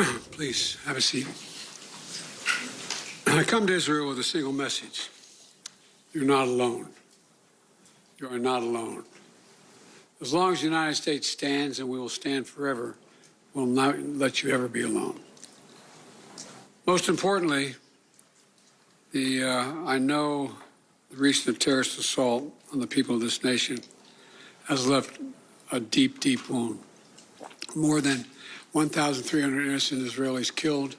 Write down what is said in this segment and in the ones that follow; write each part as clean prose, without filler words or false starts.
Please have a seat. I come to Israel with a single message. You're not alone. You are not alone. As long as the United States stands, and we will stand forever, we'll not let you ever be alone. Most importantly, I know the recent terrorist assault on the people of this nation has left a deep, deep wound. More than 1,300 innocent Israelis killed,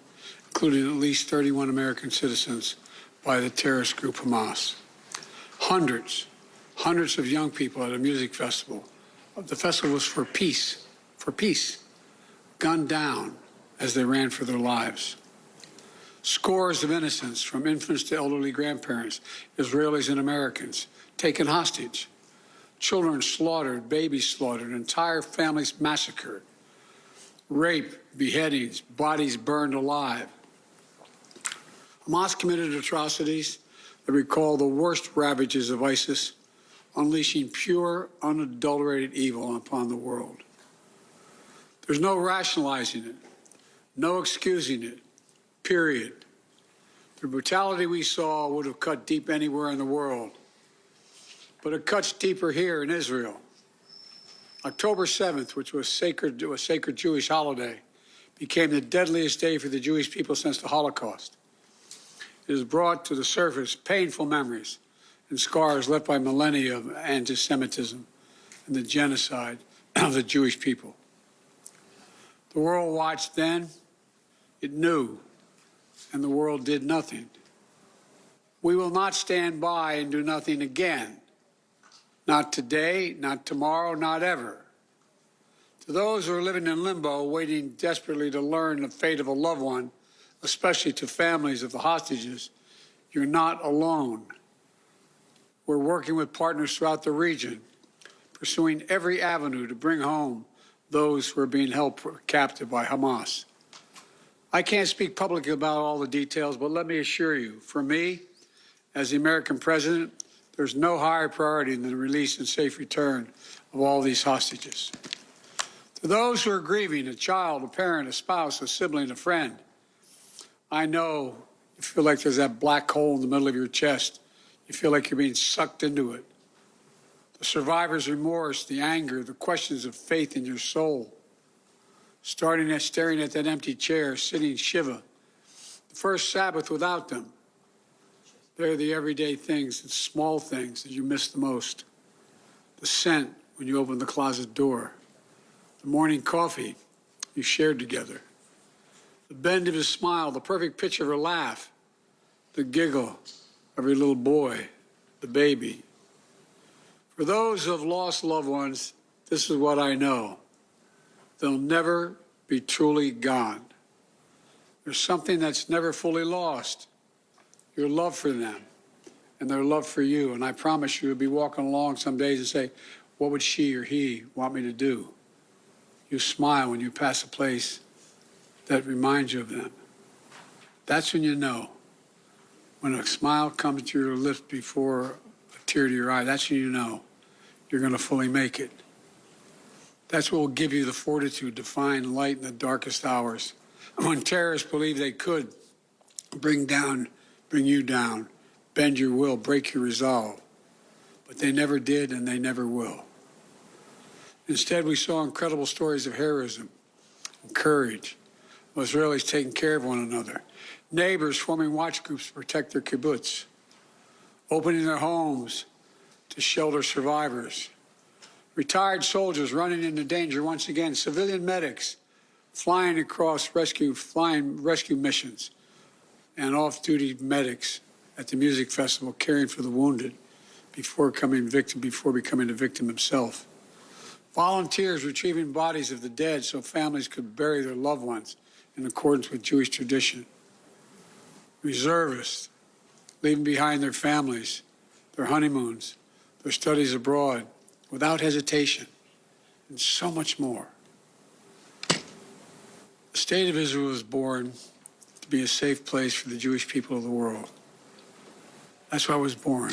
including at least 31 American citizens by the terrorist group Hamas. Hundreds of young people at a music festival. The festival was for peace, gunned down as they ran for their lives. Scores of innocents, from infants to elderly grandparents, Israelis and Americans, taken hostage. Children slaughtered, babies slaughtered, entire families massacred. Rape, beheadings, bodies burned alive. Hamas committed atrocities that recall the worst ravages of ISIS, unleashing pure, unadulterated evil upon the world. There's no rationalizing it, no excusing it, period. The brutality we saw would have cut deep anywhere in the world, but it cuts deeper here in Israel. October 7th, which was a sacred Jewish holiday, became the deadliest day for the Jewish people since the Holocaust. It has brought to the surface painful memories and scars left by millennia of anti-Semitism and the genocide of the Jewish people. The world watched then, it knew, and the world did nothing. We will not stand by and do nothing again. Not today, not tomorrow, not ever. To those who are living in limbo, waiting desperately to learn the fate of a loved one, especially to families of the hostages, you're not alone. We're working with partners throughout the region, pursuing every avenue to bring home those who are being held captive by Hamas. I can't speak publicly about all the details, but let me assure you, for me, as the American president, there's no higher priority than the release and safe return of all these hostages. To those who are grieving, a child, a parent, a spouse, a sibling, a friend, I know you feel like there's that black hole in the middle of your chest. You feel like you're being sucked into it. The survivor's remorse, the anger, the questions of faith in your soul. Staring at that empty chair, sitting Shiva. The first Sabbath without them. They're the everyday things, the small things that you miss the most. The scent when you open the closet door. The morning coffee you shared together. The bend of his smile, the perfect pitch of her laugh. The giggle of your little boy, the baby. For those who have lost loved ones, this is what I know. They'll never be truly gone. There's something that's never fully lost. Your love for them and their love for you. And I promise you, you'll be walking along some days and say, what would she or he want me to do? You smile when you pass a place that reminds you of them. That's when you know. When a smile comes to your lips before a tear to your eye, that's when you know you're going to fully make it. That's what will give you the fortitude to find light in the darkest hours. When terrorists believe they could bring you down, bend your will, break your resolve. But they never did, and they never will. Instead, we saw incredible stories of heroism and courage, of Israelis taking care of one another, neighbors forming watch groups to protect their kibbutz, opening their homes to shelter survivors, retired soldiers running into danger once again, civilian medics flying across rescue missions, and off-duty medics at the music festival caring for the wounded before becoming a victim himself. Volunteers retrieving bodies of the dead so families could bury their loved ones in accordance with Jewish tradition. Reservists leaving behind their families, their honeymoons, their studies abroad without hesitation, and so much more. The State of Israel was born to be a safe place for the Jewish people of the world. That's why I was born.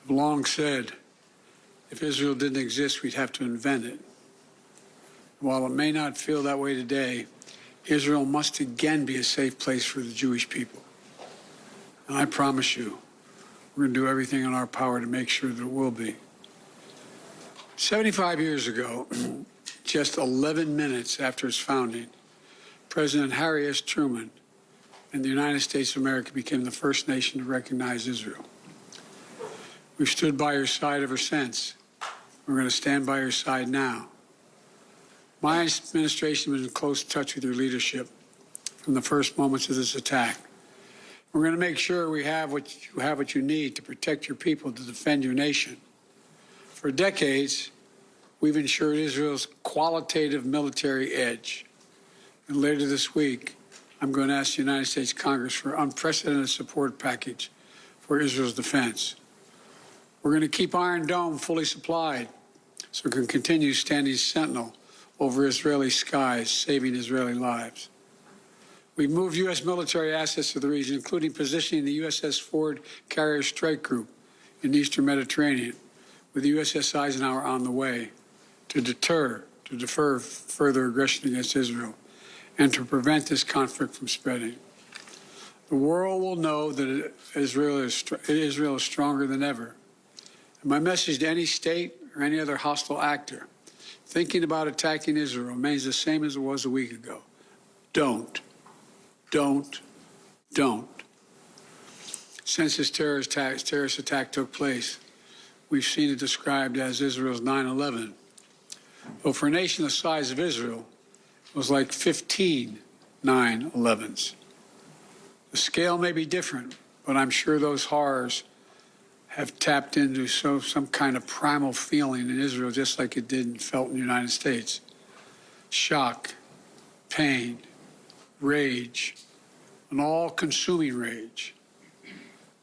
I've long said, if Israel didn't exist, we'd have to invent it. While it may not feel that way today, Israel must again be a safe place for the Jewish people. And I promise you, we're going to do everything in our power to make sure that it will be. 75 years ago, just 11 minutes after its founding, President Harry S. Truman and the United States of America became the first nation to recognize Israel. We've stood by your side ever since. We're going to stand by your side now. My administration was in close touch with your leadership from the first moments of this attack. We're going to make sure we have what you need to protect your people, to defend your nation. For decades, we've ensured Israel's qualitative military edge. And later this week, I'm going to ask the United States Congress for an unprecedented support package for Israel's defense. We're going to keep Iron Dome fully supplied so it can continue standing sentinel over Israeli skies, saving Israeli lives. We've moved U.S. military assets to the region, including positioning the USS Ford Carrier Strike Group in the Eastern Mediterranean, with the USS Eisenhower on the way to defer further aggression against Israel and to prevent this conflict from spreading. The world will know that Israel is stronger than ever. And my message to any state or any other hostile actor thinking about attacking Israel remains the same as it was a week ago. Don't. Since this terrorist attack took place, we've seen it described as Israel's 9/11. But for a nation the size of Israel, it was like 15 9/11s. The scale may be different, but I'm sure those horrors have tapped into some kind of primal feeling in Israel, just like it did and felt in the United States. Shock, pain, rage, an all-consuming rage.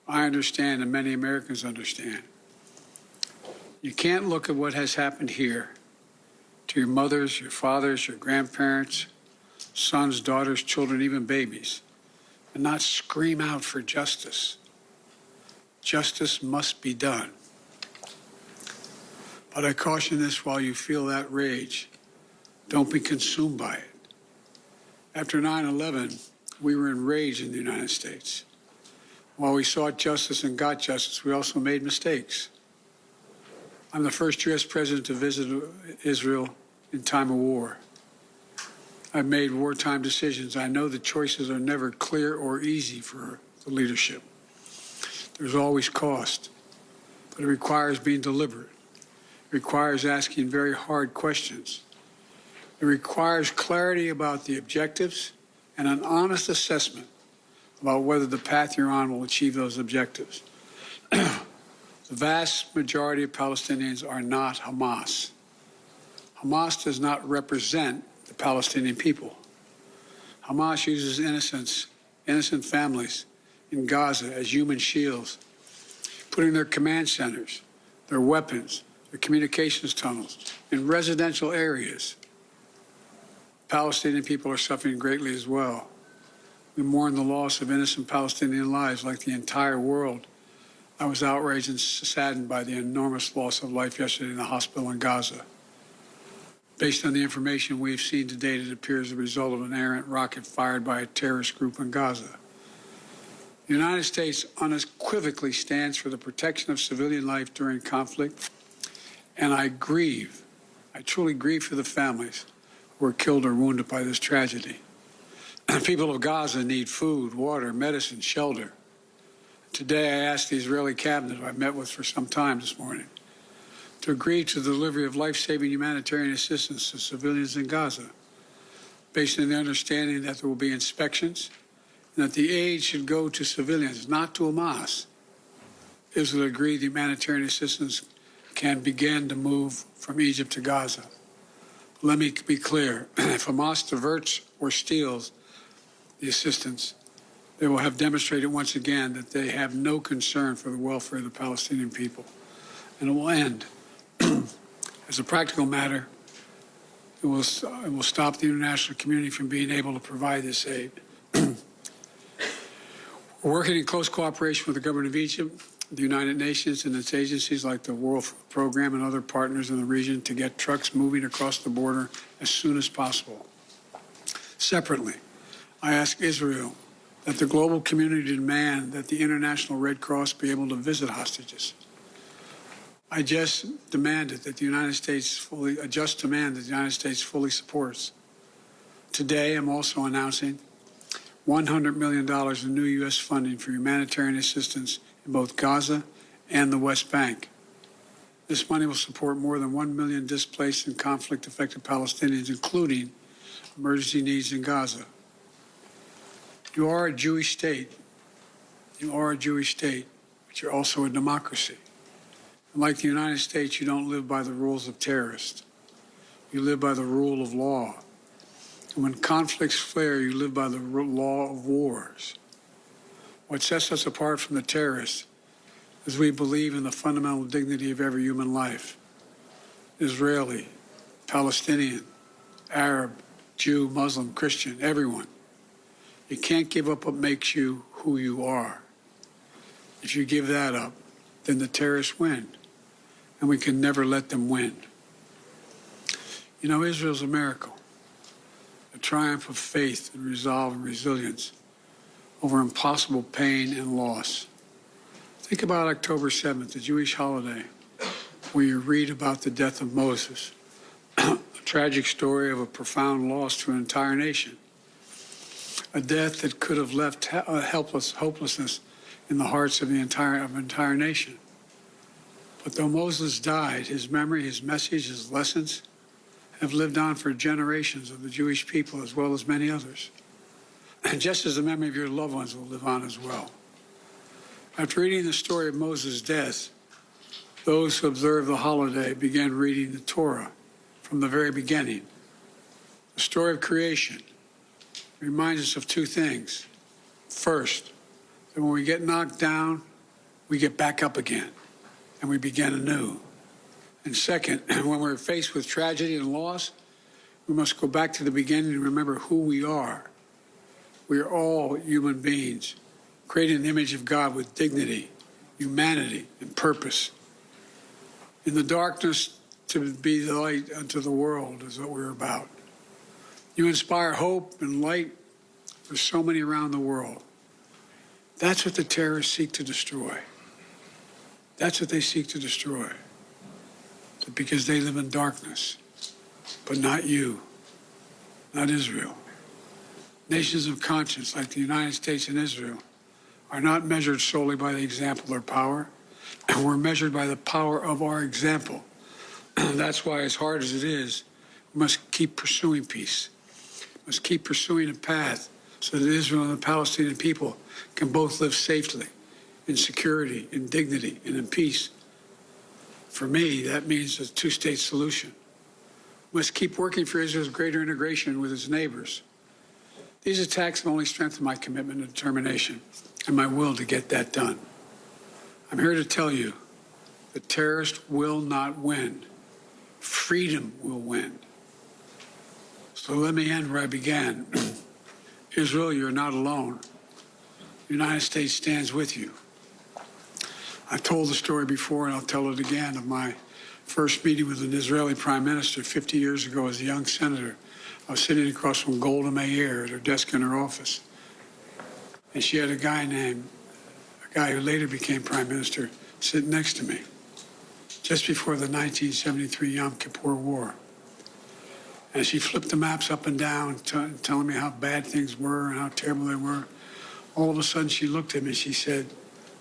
I understand, and many Americans understand. You can't look at what has happened here to your mothers, your fathers, your grandparents, sons, daughters, children, even babies, and not scream out for justice. Justice must be done. But I caution this: while you feel that rage, don't be consumed by it. After 9/11, we were enraged in the United States. While we sought justice and got justice, we also made mistakes. I'm the first U.S. president to visit Israel in time of war. I've made wartime decisions. I know the choices are never clear or easy for the leadership. There's always cost, but it requires being deliberate. It requires asking very hard questions. It requires clarity about the objectives and an honest assessment about whether the path you're on will achieve those objectives. The vast majority of Palestinians are not Hamas. Hamas does not represent the Palestinian people. Hamas uses innocent families in Gaza as human shields, putting their command centers, their weapons, their communications tunnels in residential areas. Palestinian people are suffering greatly as well. We mourn the loss of innocent Palestinian lives like the entire world. I was outraged and saddened by the enormous loss of life yesterday in the hospital in Gaza. Based on the information we've seen to date, it appears the result of an errant rocket fired by a terrorist group in Gaza. The United States unequivocally stands for the protection of civilian life during conflict, and I truly grieve for the families who were killed or wounded by this tragedy. The people of Gaza need food, water, medicine, shelter. Today, I asked the Israeli cabinet, who I've met with for some time this morning, to agree to the delivery of life-saving humanitarian assistance to civilians in Gaza, based on the understanding that there will be inspections and that the aid should go to civilians, not to Hamas. Israel agreed the humanitarian assistance can begin to move from Egypt to Gaza. Let me be clear: if Hamas diverts or steals the assistance, they will have demonstrated once again that they have no concern for the welfare of the Palestinian people. And it will end. As a practical matter, it will stop the international community from being able to provide this aid. We're working in close cooperation with the government of Egypt, the United Nations, and its agencies like the World Food Program and other partners in the region to get trucks moving across the border as soon as possible. Separately, I ask Israel that the global community demand that the International Red Cross be able to visit hostages. I just demanded that the United States fully supports. Today, I'm also announcing $100 million in new U.S. funding for humanitarian assistance in both Gaza and the West Bank. This money will support more than 1 million displaced and conflict-affected Palestinians, including emergency needs in Gaza. You are a Jewish state. You are a Jewish state, but you're also a democracy. And like the United States, you don't live by the rules of terrorists. You live by the rule of law. And when conflicts flare, you live by the law of wars. What sets us apart from the terrorists is we believe in the fundamental dignity of every human life. Israeli, Palestinian, Arab, Jew, Muslim, Christian, everyone. You can't give up what makes you who you are. If you give that up, then the terrorists win, and we can never let them win. You know, Israel's a miracle, a triumph of faith and resolve and resilience over impossible pain and loss. Think about October 7th, the Jewish holiday, where you read about the death of Moses, a tragic story of a profound loss to an entire nation, a death that could have left hopelessness in the hearts of the entire nation. But though Moses died, his memory, his message, his lessons have lived on for generations of the Jewish people as well as many others. And just as the memory of your loved ones will live on as well. After reading the story of Moses' death, those who observe the holiday began reading the Torah from the very beginning. The story of creation reminds us of two things. First, that when we get knocked down, we get back up again, and we begin anew. And second, when we're faced with tragedy and loss, we must go back to the beginning and remember who we are. We are all human beings, created in the image of God with dignity, humanity, and purpose. In the darkness, to be the light unto the world is what we're about. You inspire hope and light for so many around the world. That's what the terrorists seek to destroy. That's what they seek to destroy. Because they live in darkness, but not you, not Israel. Nations of conscience like the United States and Israel are not measured solely by the example or power, and we're measured by the power of our example. That's why, as hard as it is, we must keep pursuing peace. We must keep pursuing a path so that Israel and the Palestinian people can both live safely, in security, in dignity, and in peace. For me, that means a two-state solution. We must keep working for Israel's greater integration with its neighbors. These attacks have only strengthened my commitment and determination and my will to get that done. I'm here to tell you the terrorists will not win. Freedom will win. So let me end where I began. Israel, you're not alone. The United States stands with you. I've told the story before, and I'll tell it again, of my first meeting with an Israeli prime minister 50 years ago as a young senator. I was sitting across from Golda Meir at her desk in her office. And she had a guy who later became prime minister, sitting next to me, just before the 1973 Yom Kippur War. And she flipped the maps up and down, telling me how bad things were and how terrible they were. All of a sudden, she looked at me, she said,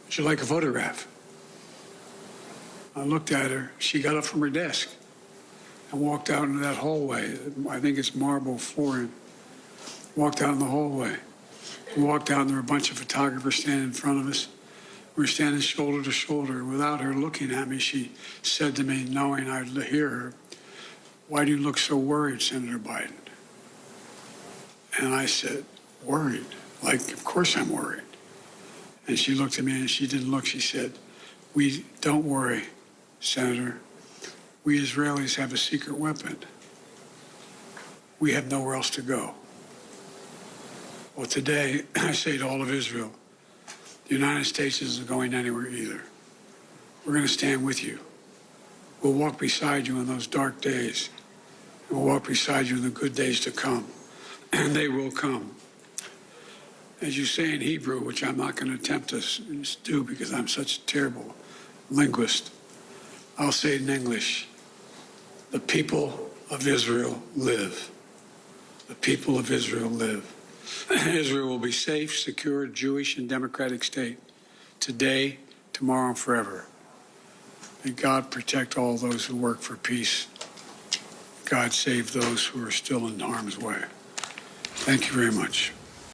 "Would you like a photograph?" I looked at her. She got up from her desk and walked out into that hallway. I think it's marble flooring. Walked out in the hallway. We walked out, and there were a bunch of photographers standing in front of us. We were standing shoulder to shoulder. Without her looking at me, she said to me, knowing I'd hear her, "Why do you look so worried, Senator Biden?" And I said, "Worried? Like, of course I'm worried." And she looked at me, and she didn't look. She said, "We don't worry, Senator. We Israelis have a secret weapon. We have nowhere else to go." Well, today, I say to all of Israel, the United States isn't going anywhere either. We're going to stand with you. We'll walk beside you in those dark days. And we'll walk beside you in the good days to come. and they will come. As you say in Hebrew, which I'm not going to attempt to do because I'm such a terrible linguist, I'll say it in English. The people of Israel live. The people of Israel live. Israel will be safe, secure, Jewish, and democratic state today, tomorrow, and forever. May God protect all those who work for peace. God save those who are still in harm's way. Thank you very much.